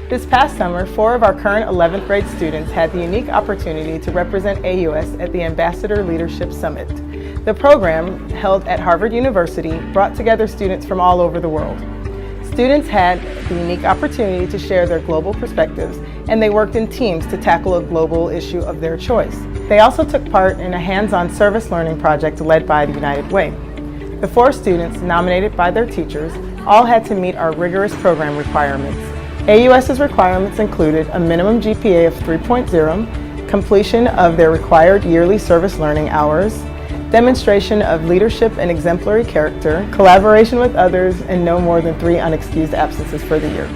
This past summer, 4 of our current 11th grade students had the unique opportunity to represent AUS at the Ambassador Leadership Summit. The program, held at Harvard University, brought together students from all over the world. Students had the unique opportunity to share their global perspectives, and they worked in teams to tackle a global issue of their choice. They also took part in a hands-on service learning project led by the United Way. The 4 students, nominated by their teachers, all had to meet our rigorous program requirements. AUS's requirements included a minimum GPA of 3.0, completion of their required yearly service learning hours, demonstration of leadership and exemplary character, collaboration with others, and no more than 3 unexcused absences for the year.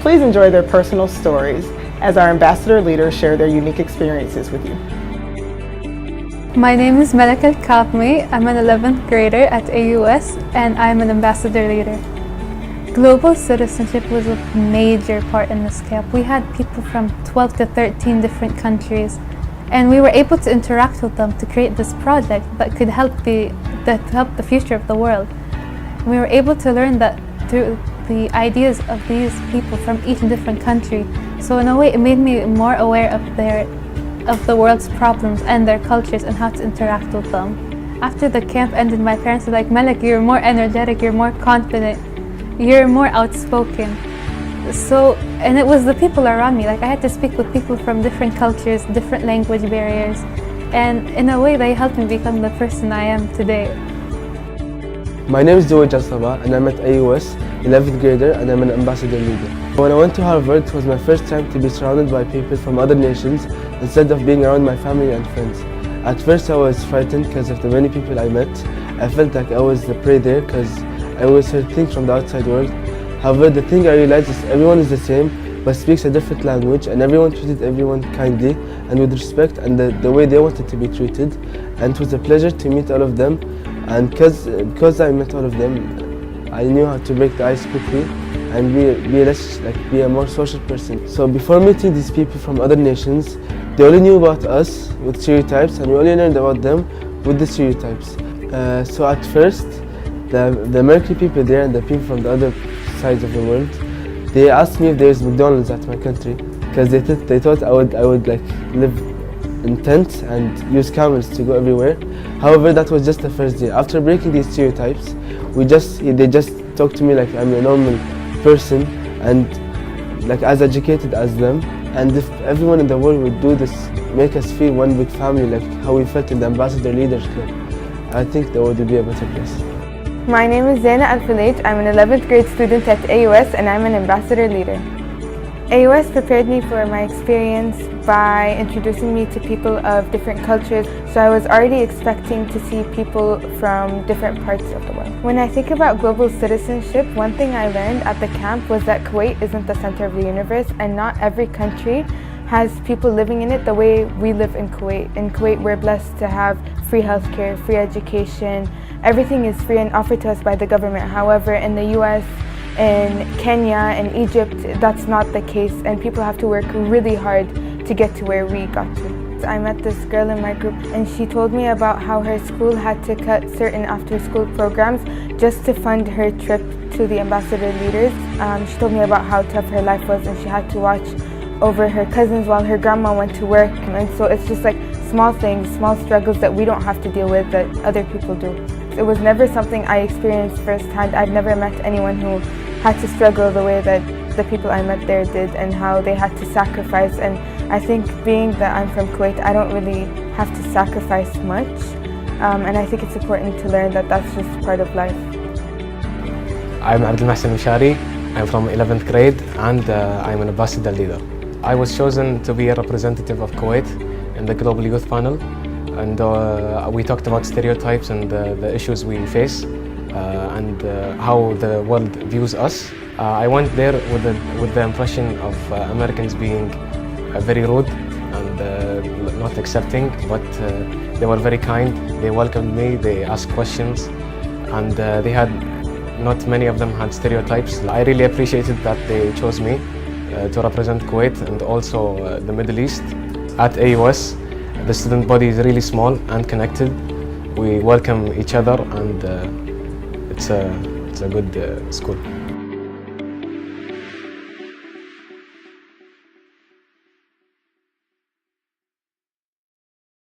Please enjoy their personal stories as our ambassador leaders share their unique experiences with you. My name is Malak Al-Kapmi. I'm an 11th grader at AUS and I'm an ambassador leader. Global citizenship was a major part in this camp. We had people from 12 to 13 different countries, and we were able to interact with them to create this project that could help the future of the world. We were able to learn that through the ideas of these people from each different country. So in a way, it made me more aware of the world's problems and their cultures and how to interact with them. After the camp ended, my parents were like, "Malak, you're more energetic, you're more confident, you're more outspoken." And it was the people around me. Like, I had to speak with people from different cultures, different language barriers, and in a way they helped me become the person I am today. My name is Joey Jalsaba and I'm at AUS, 11th grader, and I'm an ambassador leader. When I went to Harvard, it was my first time to be surrounded by people from other nations instead of being around my family and friends. At first I was frightened because of the many people I met. I felt like I was the prey there because I always heard things from the outside world. However, the thing I realized is everyone is the same but speaks a different language, and everyone treated everyone kindly and with respect and the way they wanted to be treated. And it was a pleasure to meet all of them, and because I met all of them, I knew how to break the ice quickly and be a more social person. So before meeting these people from other nations, they only knew about us with stereotypes, and we only learned about them with the stereotypes. So at first, the American people there and the people from the other sides of the world, they asked me if there is McDonald's at my country because they thought I would like live in tents and use camels to go everywhere. However, that was just the first day. After breaking these stereotypes, they just talked to me like I'm a normal person and like as educated as them. And if everyone in the world would do this, make us feel one big family like how we felt in the Ambassador Leaders Club, I think the world would be a better place. My name is Zaina Al-Falej. I'm an 11th grade student at AUS and I'm an ambassador leader. AUS prepared me for my experience by introducing me to people of different cultures, so I was already expecting to see people from different parts of the world. When I think about global citizenship, one thing I learned at the camp was that Kuwait isn't the center of the universe, and not every country has people living in it the way we live in Kuwait. In Kuwait, we're blessed to have free healthcare, free education. Everything is free and offered to us by the government. However, in the US, in Kenya, and Egypt, that's not the case, and people have to work really hard to get to where we got to. I met this girl in my group, and she told me about how her school had to cut certain after-school programs just to fund her trip to the ambassador leaders. She told me about how tough her life was, and she had to watch over her cousins while her grandma went to work. And so it's just like small things, small struggles that we don't have to deal with that other people do. It was never something I experienced firsthand. I've never met anyone who had to struggle the way that the people I met there did, and how they had to sacrifice. And I think being that I'm from Kuwait, I don't really have to sacrifice much. And I think it's important to learn that that's just part of life. I'm Abdul Mahsen Mishari. I'm from 11th grade and I'm an ambassador leader. I was chosen to be a representative of Kuwait in the Global Youth Panel, and we talked about stereotypes and the issues we face and how the world views us. I went there with the impression of Americans being very rude and not accepting, but they were very kind. They welcomed me, they asked questions, and not many of them had stereotypes. I really appreciated that they chose me to represent Kuwait and also the Middle East. At AUS, The student body is really small and connected. We welcome each other, and it's a good school.